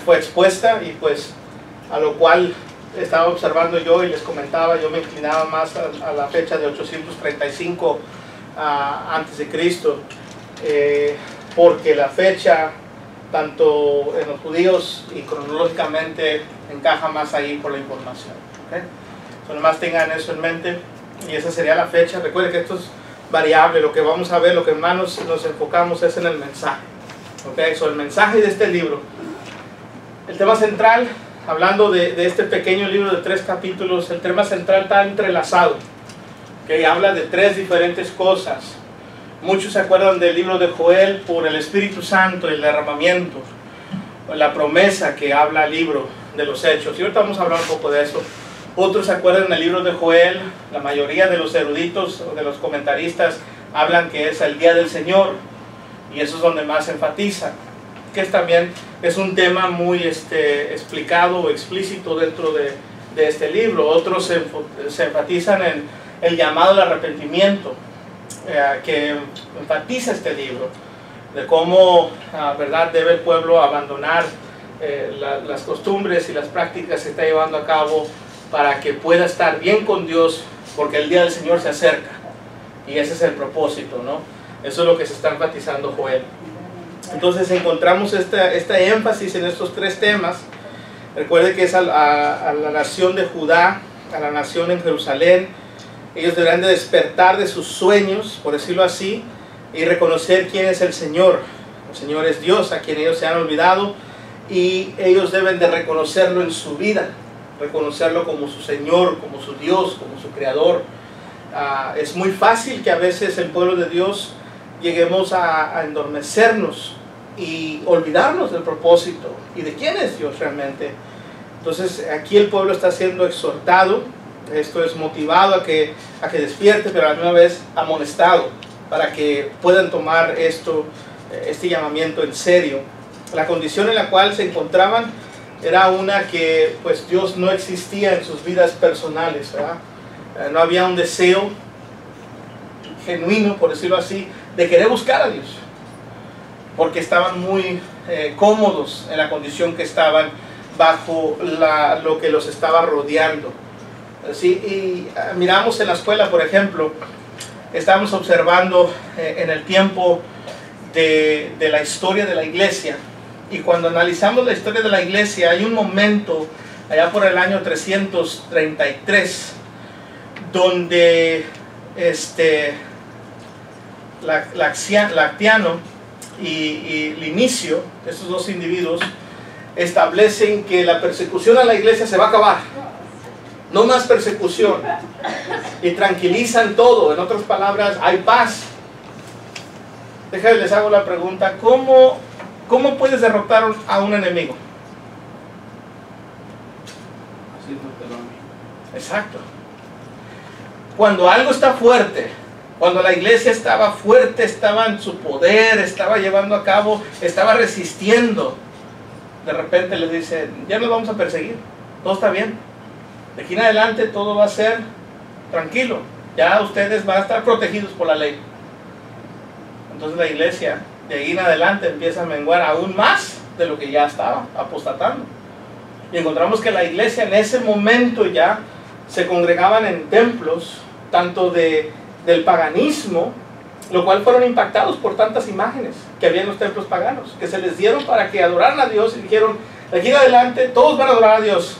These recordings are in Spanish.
fue expuesta, y pues a lo cual estaba observando yo y les comentaba, yo me inclinaba más a la fecha de 835 antes de Cristo, porque la fecha tanto en los judíos y cronológicamente encaja más ahí por la información. ¿Okay? Nomás tengan eso en mente, y esa sería la fecha. Recuerden que esto es variable, lo que vamos a ver, lo que más nos enfocamos es en el mensaje. ¿Okay? El mensaje de este libro, el tema central, hablando de este pequeño libro de 3 capítulos, el tema central está entrelazado, que habla de 3 diferentes cosas. Muchos se acuerdan del libro de Joel por el Espíritu Santo, el derramamiento, la promesa que habla el libro de los Hechos, y ahorita vamos a hablar un poco de eso. Otros se acuerdan del libro de Joel, la mayoría de los eruditos o de los comentaristas hablan que es el día del Señor, y eso es donde más se enfatiza, que también es un tema muy explicado o explícito dentro de este libro. Otros se enfatizan en el llamado al arrepentimiento, que enfatiza este libro, de cómo verdad debe el pueblo abandonar las costumbres y las prácticas que está llevando a cabo para que pueda estar bien con Dios, porque el día del Señor se acerca, y ese es el propósito, ¿no? Eso es lo que se está enfatizando Joel. Entonces encontramos este énfasis en estos 3 temas. Recuerde que es a la nación de Judá, a la nación en Jerusalén. Ellos deberán de despertar de sus sueños, por decirlo así, y reconocer quién es el Señor. El Señor es Dios, a quien ellos se han olvidado, y ellos deben de reconocerlo en su vida, reconocerlo como su Señor, como su Dios, como su Creador. Es muy fácil que a veces el pueblo de Dios lleguemos a endormecernos y olvidarnos del propósito y de quién es Dios realmente. Entonces aquí el pueblo está siendo exhortado, esto es motivado a que despierte, pero a la misma vez amonestado, para que puedan tomar este llamamiento en serio. La condición en la cual se encontraban era una que pues Dios no existía en sus vidas personales, ¿verdad? No había un deseo genuino, por decirlo así, de querer buscar a Dios, porque estaban muy cómodos en la condición que estaban bajo lo que los estaba rodeando. ¿Sí? Y miramos en la escuela, por ejemplo, estábamos observando en el tiempo de la historia de la iglesia, y cuando analizamos la historia de la iglesia, hay un momento allá por el año 333 donde Lactiano y Linicio, estos 2 individuos, establecen que la persecución a la iglesia se va a acabar, no más persecución, y tranquilizan todo. En otras palabras, hay paz. Déjenme les hago la pregunta: ¿cómo puedes derrotar a un enemigo? Exacto. Cuando algo está fuerte, cuando la iglesia estaba fuerte, estaba en su poder, estaba llevando a cabo, estaba resistiendo, de repente les dice: ya nos vamos a perseguir, todo está bien, de aquí en adelante todo va a ser tranquilo, ya ustedes van a estar protegidos por la ley. Entonces la iglesia de ahí en adelante empieza a menguar aún más de lo que ya estaba apostatando, y encontramos que la iglesia en ese momento ya se congregaban en templos, tanto del paganismo, lo cual fueron impactados por tantas imágenes que había en los templos paganos, que se les dieron para que adoraran a Dios, y dijeron: de aquí en adelante todos van a adorar a Dios,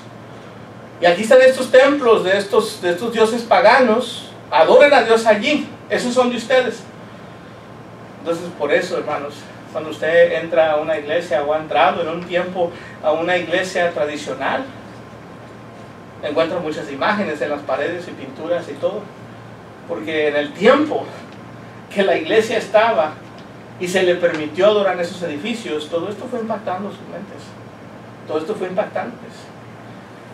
y aquí están estos templos de estos dioses paganos, adoren a Dios allí, esos son de ustedes. Entonces, por eso, hermanos, cuando usted entra a una iglesia, o ha entrado en un tiempo a una iglesia tradicional, encuentra muchas imágenes en las paredes y pinturas y todo, porque en el tiempo que la iglesia estaba y se le permitió adorar en esos edificios, todo esto fue impactando sus mentes, todo esto fue impactante.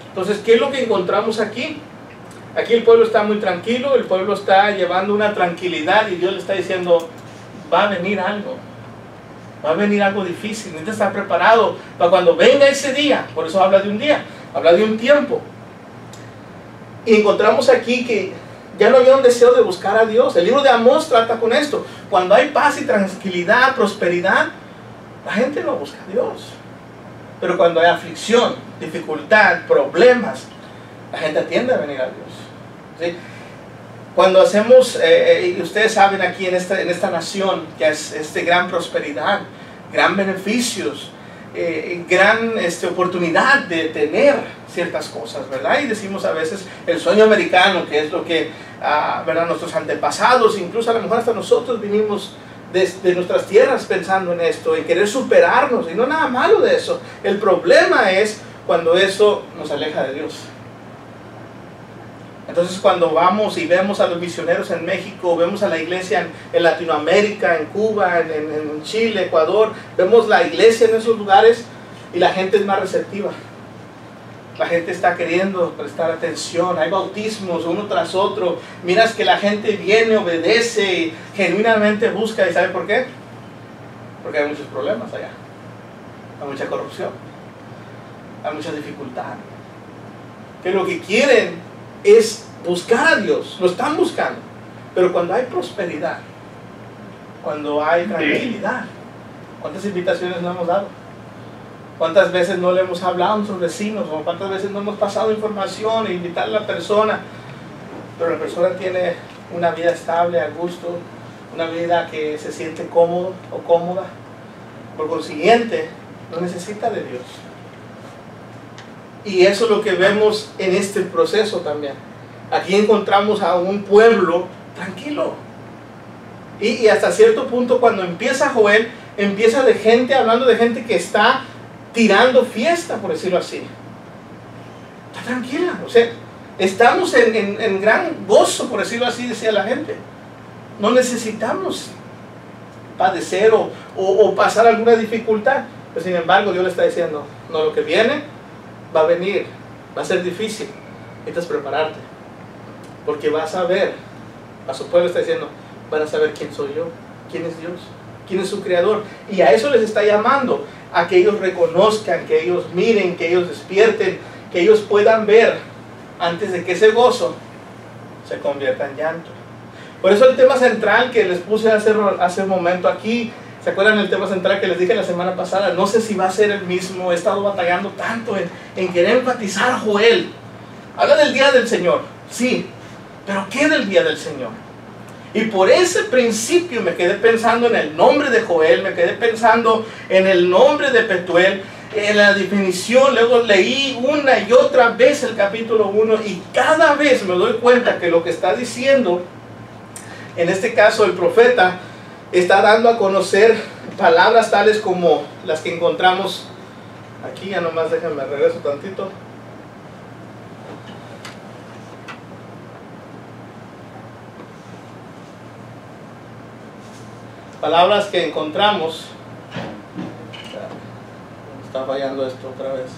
Entonces, ¿qué es lo que encontramos aquí? Aquí el pueblo está muy tranquilo, el pueblo está llevando una tranquilidad, y Dios le está diciendo: va a venir algo, va a venir algo difícil, necesita estar preparado para cuando venga ese día. Por eso habla de un día, habla de un tiempo. Y encontramos aquí que ya no había un deseo de buscar a Dios. El libro de Amós trata con esto. Cuando hay paz y tranquilidad, prosperidad, la gente no busca a Dios. Pero cuando hay aflicción, dificultad, problemas, la gente tiende a venir a Dios, ¿sí? Cuando hacemos, y ustedes saben aquí en esta nación, que es gran prosperidad, gran beneficios, gran oportunidad de tener ciertas cosas, ¿verdad? Y decimos a veces el sueño americano, que es lo que, ¿verdad? Nuestros antepasados, incluso a lo mejor hasta nosotros vinimos de nuestras tierras pensando en esto, en querer superarnos, y no nada malo de eso. El problema es cuando eso nos aleja de Dios. Entonces cuando vamos y vemos a los misioneros en México, vemos a la iglesia en Latinoamérica, en Cuba, en Chile, Ecuador, vemos la iglesia en esos lugares y la gente es más receptiva. La gente está queriendo prestar atención, hay bautismos uno tras otro, miras que la gente viene, obedece y genuinamente busca. ¿Y sabe por qué? Porque hay muchos problemas allá, hay mucha corrupción, hay mucha dificultad. Que lo que quieren es buscar a Dios, lo están buscando. Pero cuando hay prosperidad, cuando hay tranquilidad, ¿cuántas invitaciones no hemos dado? ¿Cuántas veces no le hemos hablado a nuestros vecinos? ¿O cuántas veces no hemos pasado información e invitar a la persona? Pero la persona tiene una vida estable, a gusto, una vida que se siente cómodo o cómoda. Por consiguiente, no necesita de Dios. Y eso es lo que vemos en este proceso también. Aquí encontramos a un pueblo tranquilo. Y hasta cierto punto, cuando empieza Joel, empieza de gente, hablando de gente que está tirando fiesta, por decirlo así. Está tranquila, o sea, estamos en gran gozo, por decirlo así, decía la gente. No necesitamos padecer o pasar alguna dificultad. Pero sin embargo, Dios le está diciendo, no, lo que viene va a venir, va a ser difícil. Necesitas prepararte, porque vas a ver, a su pueblo está diciendo, van a saber quién soy yo, quién es Dios, quién es su creador. Y a eso les está llamando, a que ellos reconozcan, que ellos miren, que ellos despierten, que ellos puedan ver antes de que ese gozo se convierta en llanto. Por eso el tema central que les puse hace un momento aquí, ¿se acuerdan el tema central que les dije la semana pasada? No sé si va a ser el mismo. He estado batallando tanto en querer enfatizar a Joel. Habla del día del Señor, sí, pero ¿qué del día del Señor? Y por ese principio me quedé pensando en el nombre de Joel, me quedé pensando en el nombre de Petuel, en la definición. Luego leí una y otra vez el capítulo 1 y cada vez me doy cuenta que lo que está diciendo, en este caso el profeta, está dando a conocer palabras tales como las que encontramos aquí. Ya nomás déjenme regreso tantito. Palabras que encontramos. Está fallando esto otra vez.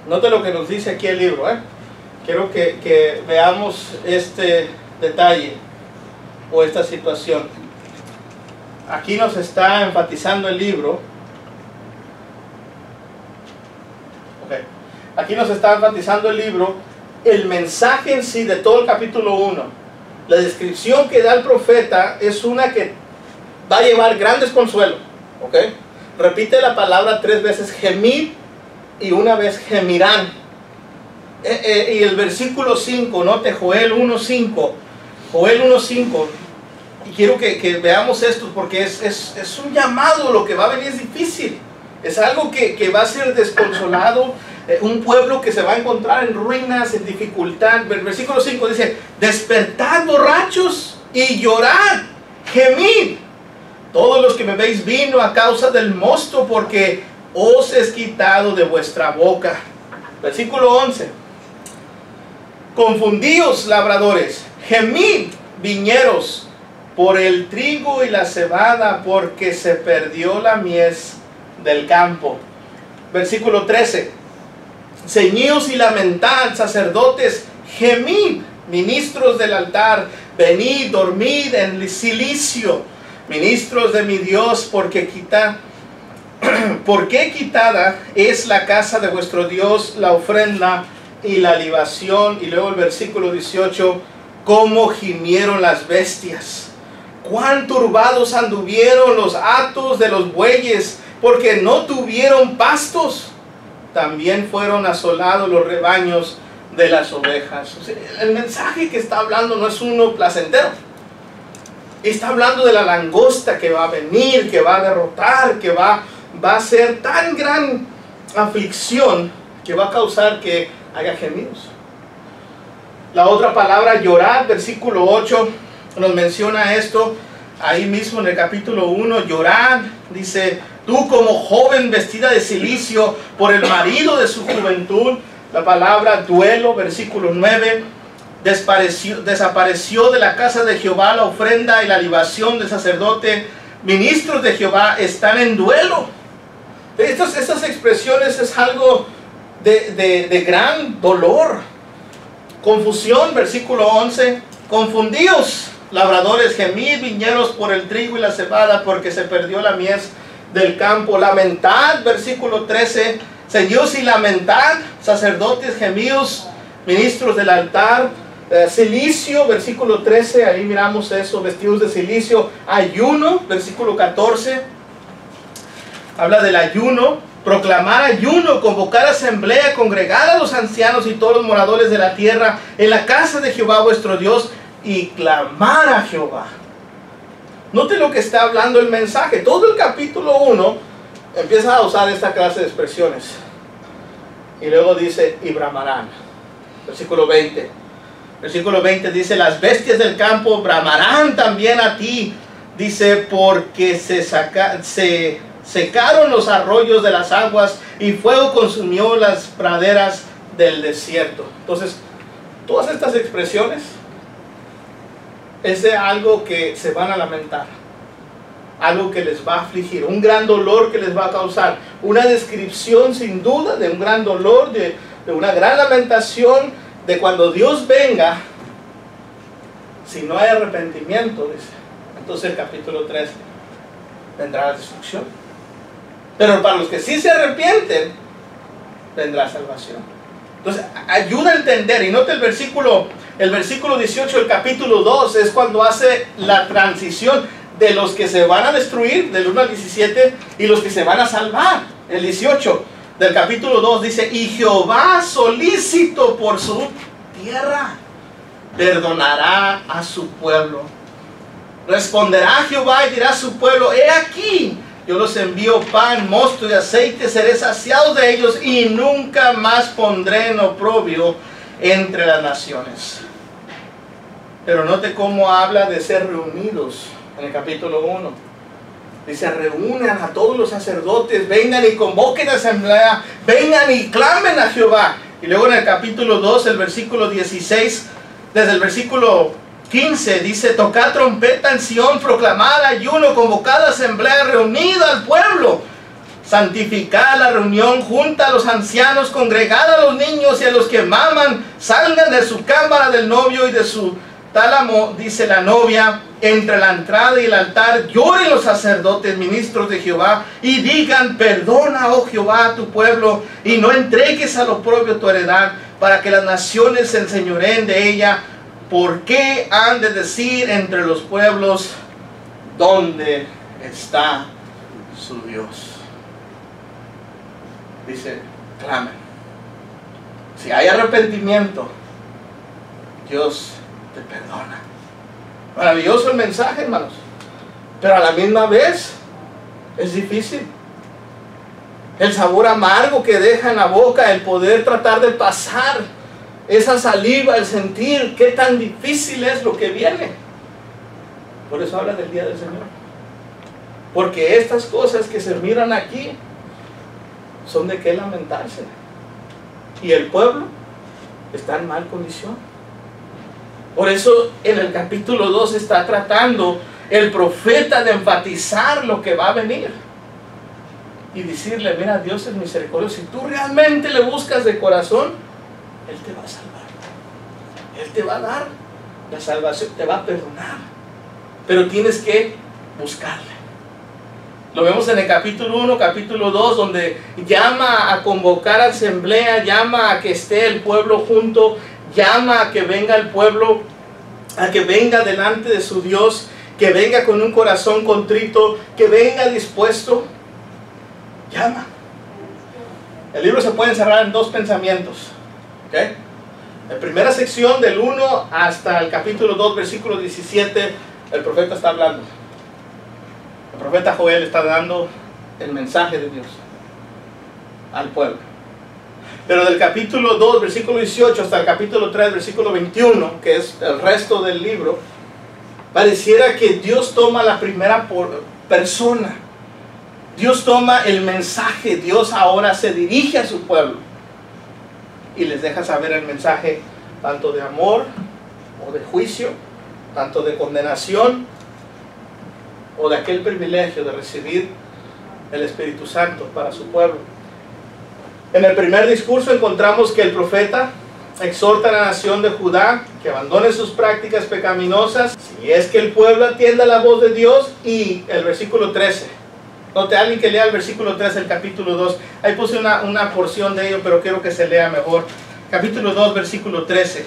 Note lo que nos dice aquí el libro, Quiero que veamos este detalle o esta situación. Aquí nos está enfatizando el libro. Aquí nos está enfatizando el libro, el mensaje en sí de todo el capítulo 1. La descripción que da el profeta es una que va a llevar gran desconsuelo. Repite la palabra 3 veces, gemir, y una vez gemirán. Y el versículo 5, note Joel 1.5. Joel 1.5. Y quiero que veamos esto, porque es un llamado. Lo que va a venir es difícil. Es algo que va a ser desconsolado. Un pueblo que se va a encontrar en ruinas, en dificultad. El versículo 5 dice, despertad borrachos y llorad, gemid, todos los que bebéis vino a causa del mosto, porque os es quitado de vuestra boca. Versículo 11, confundíos labradores, gemid viñeros por el trigo y la cebada, porque se perdió la mies del campo. Versículo 13, ceñíos y lamentad, sacerdotes, gemid, ministros del altar, venid, dormid en silicio, ministros de mi Dios, porque quitada es la casa de vuestro Dios, la ofrenda y la libación. Y luego el versículo 18, cómo gimieron las bestias cuán turbados anduvieron los hatos de los bueyes, porque no tuvieron pastos. También fueron asolados los rebaños de las ovejas. O sea, el mensaje que está hablando no es uno placentero. Está hablando de la langosta que va a venir, que va a derrotar, que va a ser tan gran aflicción que va a causar que haya gemidos. La otra palabra, llorad, versículo 8, nos menciona esto. Ahí mismo en el capítulo 1, llorad, dice: tú como joven vestida de cilicio por el marido de su juventud. La palabra duelo, versículo 9, desapareció de la casa de Jehová la ofrenda y la libación del sacerdote. Ministros de Jehová están en duelo. Estas expresiones es algo de gran dolor. Confusión, versículo 11, confundíos, labradores, gemid, viñeros por el trigo y la cebada, porque se perdió la mies del campo. Lamentad, versículo 13, ceñidos y lamentad, sacerdotes, gemidos, ministros del altar. Cilicio, versículo 13, ahí miramos eso, vestidos de cilicio. Ayuno, versículo 14, habla del ayuno. Proclamar ayuno, convocar asamblea, congregar a los ancianos y todos los moradores de la tierra en la casa de Jehová vuestro Dios, y clamar a Jehová. Note lo que está hablando el mensaje. Todo el capítulo 1 empieza a usar esta clase de expresiones. Y luego dice: y bramarán. Versículo 20. Versículo 20 dice: las bestias del campo bramarán también a ti. Dice: porque se secaron los arroyos de las aguas y fuego consumió las praderas del desierto. Entonces, todas estas expresiones es de algo que se van a lamentar, algo que les va a afligir, un gran dolor que les va a causar, una descripción sin duda de un gran dolor, de una gran lamentación, de cuando Dios venga, si no hay arrepentimiento, dice. Entonces el capítulo 3 vendrá la destrucción. Pero para los que sí se arrepienten, vendrá salvación. Entonces, ayuda a entender. Y note el versículo 18 del capítulo 2, es cuando hace la transición de los que se van a destruir, del 1 al 17, y los que se van a salvar. El 18 del capítulo 2 dice: y Jehová, solícito por su tierra, perdonará a su pueblo. Responderá Jehová y dirá a su pueblo: he aquí, yo los envío pan, mosto y aceite, seré saciado de ellos y nunca más pondré en oprobio entre las naciones. Pero note cómo habla de ser reunidos en el capítulo 1. Dice: reúnan a todos los sacerdotes, vengan y convoquen a asamblea, vengan y clamen a Jehová. Y luego en el capítulo 2, el versículo 16, desde el versículo 15 dice: tocad trompeta en Sión, proclamad ayuno, convocad asamblea, reunid al pueblo, santificad la reunión, junta a los ancianos, congregad a los niños y a los que maman, salgan de su cámara del novio y de su tálamo, dice la novia, entre la entrada y el altar, lloren los sacerdotes, ministros de Jehová, y digan: perdona, oh Jehová, a tu pueblo, y no entregues a lo propio tu heredad, para que las naciones se enseñoreen de ella. ¿Por qué han de decir entre los pueblos: ¿dónde está su Dios? Dice: clamen. Si hay arrepentimiento, Dios te perdona. Maravilloso el mensaje, hermanos, pero a la misma vez es difícil. El sabor amargo que deja en la boca, el poder tratar de pasar esa saliva, el sentir qué tan difícil es lo que viene. Por eso habla del día del Señor, porque estas cosas que se miran aquí son de qué lamentarse, y el pueblo está en mal condición. Por eso en el capítulo 2 está tratando el profeta de enfatizar lo que va a venir y decirle: mira, Dios es misericordioso. Si tú realmente le buscas de corazón, Él te va a salvar, Él te va a dar la salvación, te va a perdonar, pero tienes que buscarle. Lo vemos en el capítulo 1, capítulo 2, donde llama a convocar asamblea, llama a que esté el pueblo junto, llama a que venga el pueblo, a que venga delante de su Dios, que venga con un corazón contrito, que venga dispuesto, llama. El libro se puede encerrar en dos pensamientos. ¿Okay? En primera sección, del 1 hasta el capítulo 2, versículo 17, el profeta está hablando. El profeta Joel está dando el mensaje de Dios al pueblo. Pero del capítulo 2, versículo 18, hasta el capítulo 3, versículo 21, que es el resto del libro, pareciera que Dios toma la primera persona. Dios toma el mensaje. Dios ahora se dirige a su pueblo y les deja saber el mensaje tanto de amor o de juicio, tanto de condenación o de aquel privilegio de recibir el Espíritu Santo para su pueblo. En el primer discurso encontramos que el profeta exhorta a la nación de Judá que abandone sus prácticas pecaminosas si es que el pueblo atienda la voz de Dios. Y el versículo 13, note, alguien que lea el versículo 13 del capítulo 2, ahí puse una porción de ello, pero quiero que se lea mejor. Capítulo 2, versículo 13.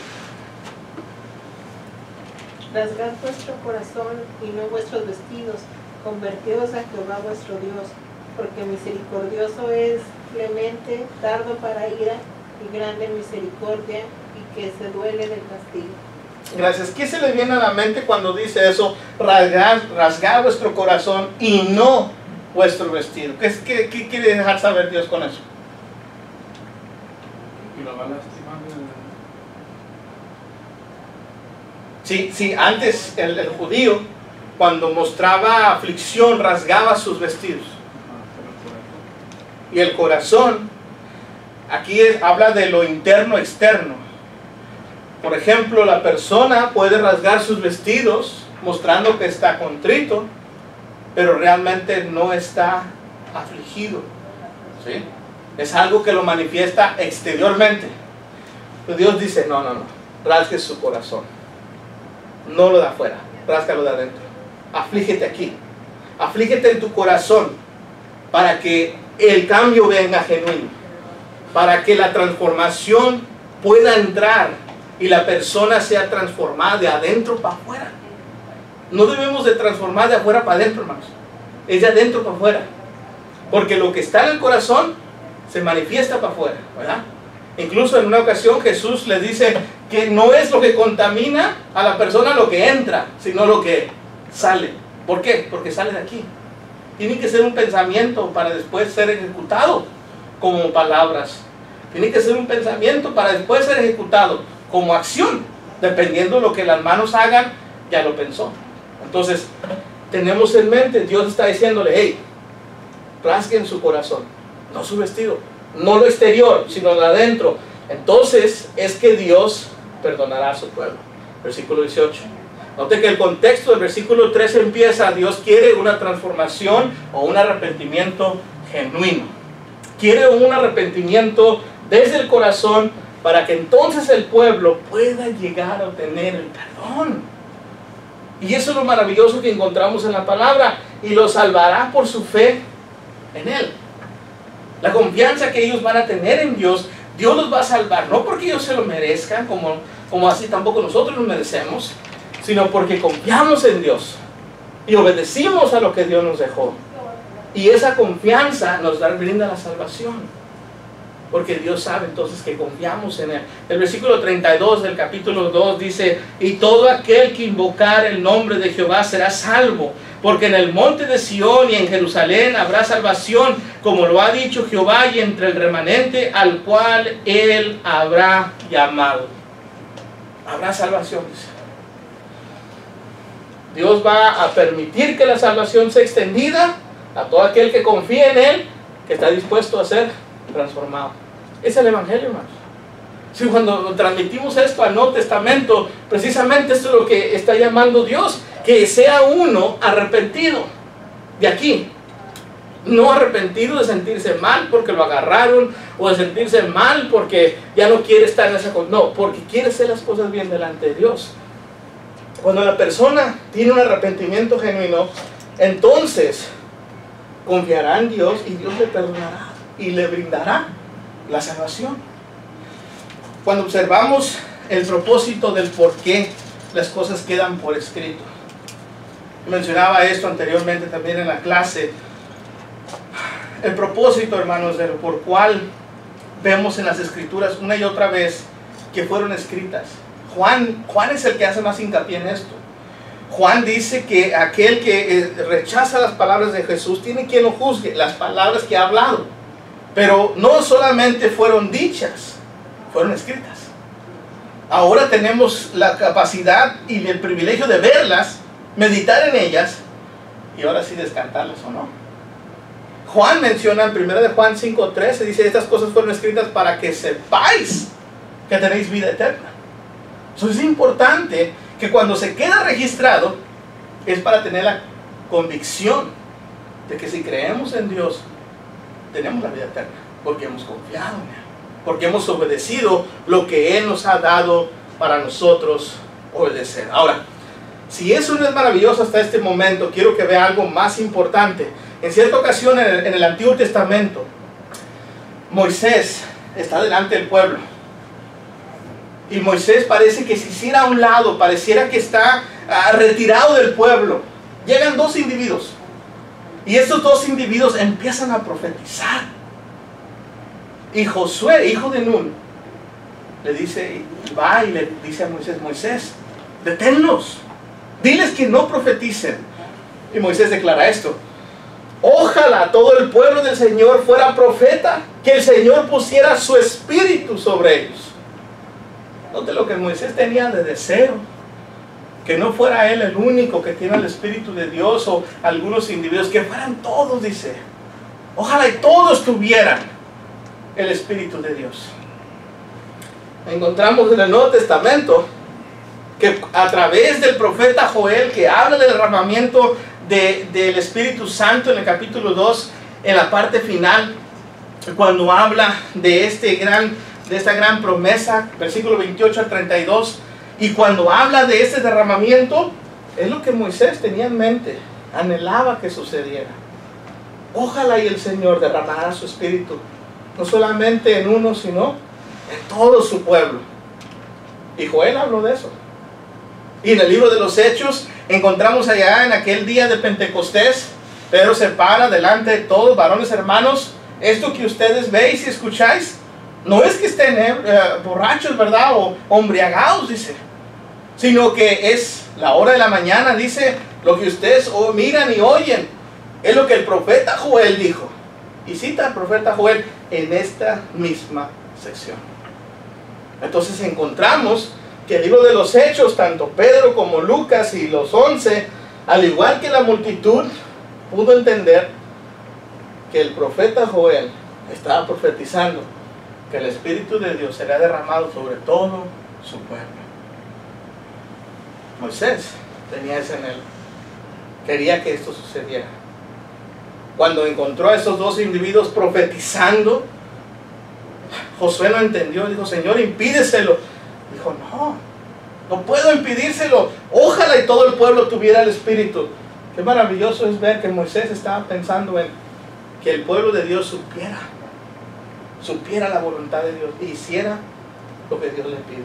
Rasgad vuestro corazón y no vuestros vestidos, convertíos a Jehová vuestro Dios, porque misericordioso es, clemente, tardo para ira y grande misericordia, y que se duele del castigo. Gracias. ¿Qué se le viene a la mente cuando dice eso? Rasgad vuestro corazón y no vuestro vestido. ¿Qué quiere dejar saber Dios con eso? Y lo va lastimando. Sí, antes el judío, cuando mostraba aflicción, rasgaba sus vestidos. Y el corazón, aquí habla de lo interno externo. Por ejemplo, la persona puede rasgar sus vestidos mostrando que está contrito, pero realmente no está afligido. ¿Sí? Es algo que lo manifiesta exteriormente. Pero Dios dice, no, rasgue su corazón. No lo de afuera, ráscalo de adentro. Aflígete aquí. Aflígete en tu corazón para que el cambio venga genuino. Para que la transformación pueda entrar y la persona sea transformada de adentro para afuera. No debemos de transformar de afuera para adentro, hermanos. Es de adentro para afuera. Porque lo que está en el corazón se manifiesta para afuera, ¿verdad? Incluso en una ocasión Jesús le dice que no es lo que contamina a la persona lo que entra, sino lo que sale. ¿Por qué? Porque sale de aquí. Tiene que ser un pensamiento para después ser ejecutado como palabras. Tiene que ser un pensamiento para después ser ejecutado como acción. Dependiendo de lo que las manos hagan, ya lo pensó. Entonces, tenemos en mente, Dios está diciéndole, hey, rasguen su corazón, no su vestido, no lo exterior, sino lo adentro. Entonces, es que Dios perdonará a su pueblo. Versículo 18. Note que el contexto del versículo 13 empieza, Dios quiere una transformación o un arrepentimiento genuino. Quiere un arrepentimiento desde el corazón para que entonces el pueblo pueda llegar a obtener el perdón. Y eso es lo maravilloso que encontramos en la palabra. Y lo salvará por su fe en Él. La confianza que ellos van a tener en Dios, Dios los va a salvar. No porque ellos se lo merezcan, como así tampoco nosotros nos merecemos, sino porque confiamos en Dios y obedecimos a lo que Dios nos dejó. Y esa confianza nos brinda la salvación. Porque Dios sabe entonces que confiamos en Él. El versículo 32 del capítulo 2 dice, y todo aquel que invocar el nombre de Jehová será salvo, porque en el monte de Sión y en Jerusalén habrá salvación, como lo ha dicho Jehová, y entre el remanente al cual Él habrá llamado. Habrá salvación, dice. Dios va a permitir que la salvación sea extendida a todo aquel que confía en Él, que está dispuesto a ser transformado. Es el Evangelio, hermanos. Si cuando transmitimos esto al Nuevo Testamento, precisamente esto es lo que está llamando Dios, que sea uno arrepentido de aquí. No arrepentido de sentirse mal porque lo agarraron, o de sentirse mal porque ya no quiere estar en esa cosa. No, porque quiere hacer las cosas bien delante de Dios. Cuando la persona tiene un arrepentimiento genuino, entonces confiará en Dios y Dios le perdonará y le brindará la salvación. Cuando observamos el propósito del por qué las cosas quedan por escrito, Mencionaba esto anteriormente también en la clase. El propósito, hermanos, por cual vemos en las Escrituras una y otra vez que fueron escritas. Juan es el que hace más hincapié en esto. Juan dice que aquel que rechaza las palabras de Jesús tiene quien lo juzgue, las palabras que ha hablado. Pero no solamente fueron dichas, fueron escritas. Ahora tenemos la capacidad y el privilegio de verlas, meditar en ellas y ahora sí descartarlas o no. Juan menciona en 1 de Juan 5:13, dice: estas cosas fueron escritas para que sepáis que tenéis vida eterna. Eso es importante, que cuando se queda registrado es para tener la convicción de que si creemos en Dios tenemos la vida eterna, porque hemos confiado en Él, porque hemos obedecido lo que Él nos ha dado para nosotros obedecer. Ahora, si eso no es maravilloso hasta este momento, quiero que vea algo más importante. En cierta ocasión en el Antiguo Testamento, Moisés está delante del pueblo. Y Moisés parece que se hiciera a un lado, pareciera que está retirado del pueblo. Llegan dos individuos. Y estos dos individuos empiezan a profetizar. Y Josué, hijo de Nun, le dice, va y le dice a Moisés: Moisés, deténlos, diles que no profeticen. Y Moisés declara esto: ojalá todo el pueblo del Señor fuera profeta, que el Señor pusiera su espíritu sobre ellos. Note lo que Moisés tenía de deseo, que no fuera él el único que tiene el Espíritu de Dios, o algunos individuos, que fueran todos, dice. Ojalá y todos tuvieran el Espíritu de Dios. Encontramos en el Nuevo Testamento que a través del profeta Joel, que habla del derramamiento del Espíritu Santo en el capítulo 2, en la parte final, cuando habla de esta gran promesa, versículo 28 al 32, y cuando habla de este derramamiento, es lo que Moisés tenía en mente, anhelaba que sucediera. Ojalá y el Señor derramara su Espíritu, no solamente en uno, sino en todo su pueblo. Y Joel habló de eso. Y en el libro de los Hechos, encontramos allá en aquel día de Pentecostés, Pedro se para delante de todos: varones hermanos, esto que ustedes veis y escucháis, no es que estén borrachos, ¿verdad? O embriagados, dice, sino que es la hora de la mañana, dice. Lo que ustedes miran y oyen es lo que el profeta Joel dijo. Y cita al profeta Joel en esta misma sección. Entonces encontramos que el libro de los Hechos, tanto Pedro como Lucas y los 11, al igual que la multitud, pudo entender que el profeta Joel estaba profetizando que el Espíritu de Dios será derramado sobre todo su pueblo. Moisés tenía ese anhelo, quería que esto sucediera. Cuando encontró a esos dos individuos profetizando, Josué no entendió, dijo: Señor, impídeselo. Dijo: no puedo impedírselo. Ojalá y todo el pueblo tuviera el Espíritu. Qué maravilloso es ver que Moisés estaba pensando en que el pueblo de Dios supiera la voluntad de Dios e hiciera lo que Dios le pide.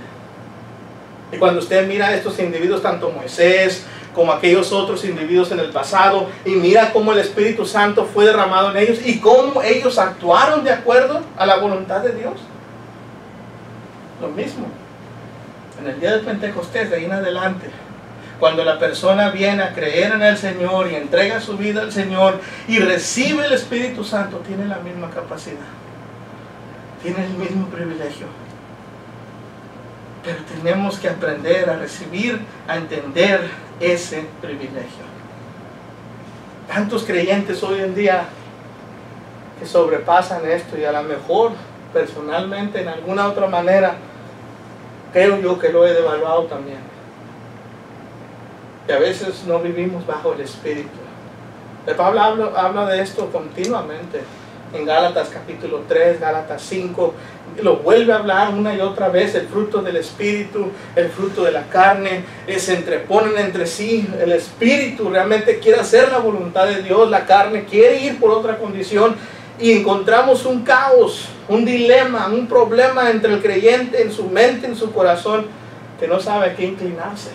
Y cuando usted mira a estos individuos, tanto Moisés como aquellos otros individuos en el pasado, y mira cómo el Espíritu Santo fue derramado en ellos y cómo ellos actuaron de acuerdo a la voluntad de Dios, lo mismo en el día de Pentecostés, de ahí en adelante, cuando la persona viene a creer en el Señor y entrega su vida al Señor y recibe el Espíritu Santo, tiene la misma capacidad, tiene el mismo privilegio. Pero tenemos que aprender a recibir, a entender ese privilegio. Tantos creyentes hoy en día que sobrepasan esto, y a lo mejor personalmente en alguna otra manera creo yo que lo he devaluado también. Y a veces no vivimos bajo el Espíritu. El Pablo habla de esto continuamente. En Gálatas capítulo 3, Gálatas 5, lo vuelve a hablar una y otra vez: el fruto del Espíritu, el fruto de la carne, se entreponen entre sí. El Espíritu realmente quiere hacer la voluntad de Dios, la carne quiere ir por otra condición, y encontramos un caos, un dilema, un problema entre el creyente en su mente, en su corazón, que no sabe a qué inclinarse.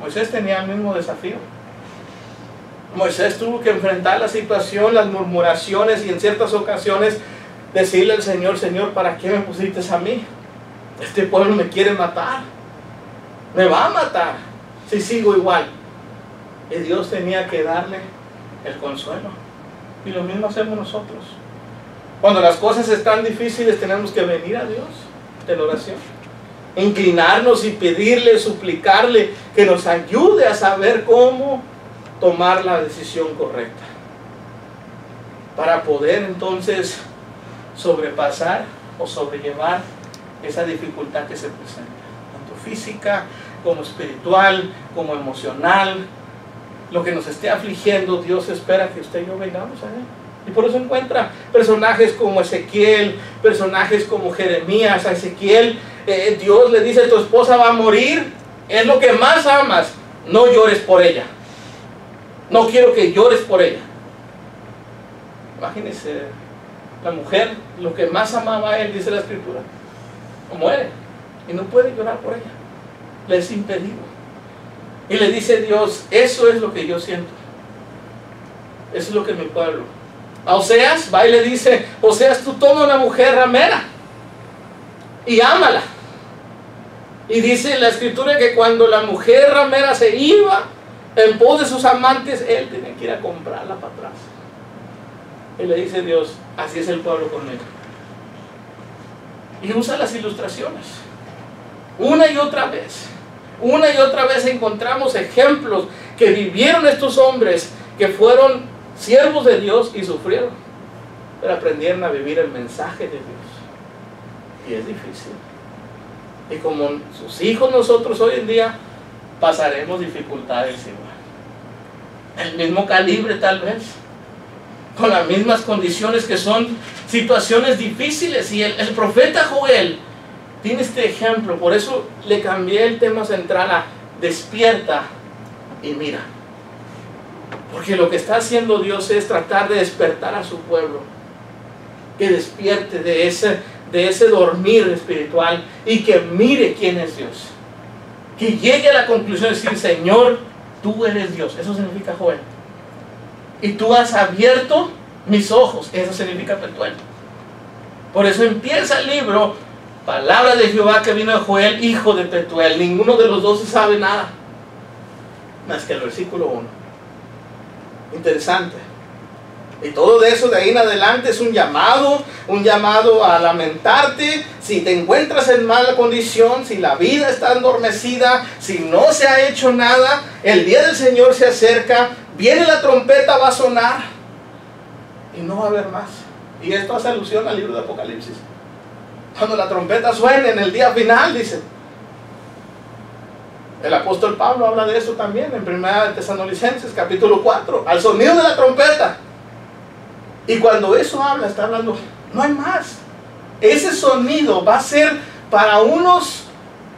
Moisés tenía el mismo desafío. Moisés tuvo que enfrentar la situación, las murmuraciones y en ciertas ocasiones decirle al Señor: Señor, ¿para qué me pusiste a mí? Este pueblo me quiere matar, me va a matar si sigo igual. Y Dios tenía que darle el consuelo. Y lo mismo hacemos nosotros. Cuando las cosas están difíciles, tenemos que venir a Dios en oración, inclinarnos y pedirle, suplicarle que nos ayude a saber cómo tomar la decisión correcta, para poder entonces sobrepasar o sobrellevar esa dificultad que se presenta, tanto física como espiritual, como emocional. Lo que nos esté afligiendo, Dios espera que usted y yo vengamos a Él. Y por eso encuentra personajes como Ezequiel, personajes como Jeremías. A Ezequiel, Dios le dice: tu esposa va a morir, es lo que más amas, no llores por ella. No quiero que llores por ella. Imagínense, la mujer, lo que más amaba a él, dice la Escritura, muere y no puede llorar por ella. Le es impedido. Y le dice Dios: eso es lo que yo siento. Eso es lo que mi pueblo. A Oseas va y le dice: Oseas, tú toma una mujer ramera y ámala. Y dice la Escritura que cuando la mujer ramera se iba en pos de sus amantes, él tenía que ir a comprarla para atrás. Y le dice Dios: así es el pueblo conmigo. Y usa las ilustraciones. Una y otra vez encontramos ejemplos que vivieron estos hombres que fueron siervos de Dios y sufrieron, pero aprendieron a vivir el mensaje de Dios. Y es difícil. Y como sus hijos, nosotros hoy en día pasaremos dificultades igual. El mismo calibre tal vez, con las mismas condiciones, que son situaciones difíciles. Y el profeta Joel tiene este ejemplo. Por eso le cambié el tema central a despierta y mira. Porque lo que está haciendo Dios es tratar de despertar a su pueblo, que despierte de ese dormir espiritual y que mire quién es Dios, que llegue a la conclusión de decir: Señor, tú eres Dios. Eso significa Joel. Y tú has abierto mis ojos. Eso significa Petuel. Por eso empieza el libro: palabra de Jehová que vino a Joel, hijo de Petuel. Ninguno de los dos sabe nada más que el versículo 1. Interesante. Y todo de eso de ahí en adelante es un llamado a lamentarte. Si te encuentras en mala condición, si la vida está adormecida, si no se ha hecho nada, el día del Señor se acerca, viene la trompeta, va a sonar y no va a haber más. Y esto hace alusión al libro de Apocalipsis. Cuando la trompeta suene en el día final, dice. El apóstol Pablo habla de eso también en 1 Tesalonicenses capítulo 4, al sonido de la trompeta. Y cuando eso habla, está hablando, no hay más. Ese sonido va a ser para unos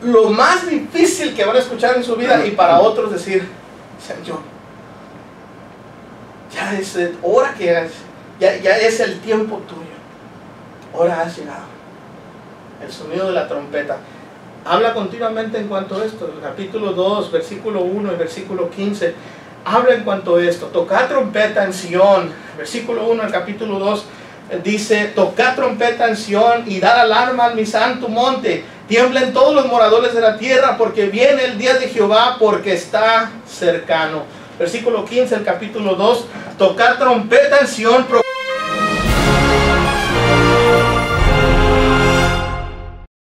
lo más difícil que van a escuchar en su vida, y para otros decir: Señor, ya es hora que es, ya es el tiempo tuyo. Ahora has llegado. El sonido de la trompeta. Habla continuamente en cuanto a esto. El capítulo 2, versículo 1 y versículo 15. Habla en cuanto a esto. Tocad trompeta en Sión. Versículo 1 del capítulo 2 dice: tocad trompeta en Sión y dad alarma en mi santo monte. Tiemblen todos los moradores de la tierra, porque viene el día de Jehová, porque está cercano. Versículo 15 del capítulo 2. Tocad trompeta en Sión.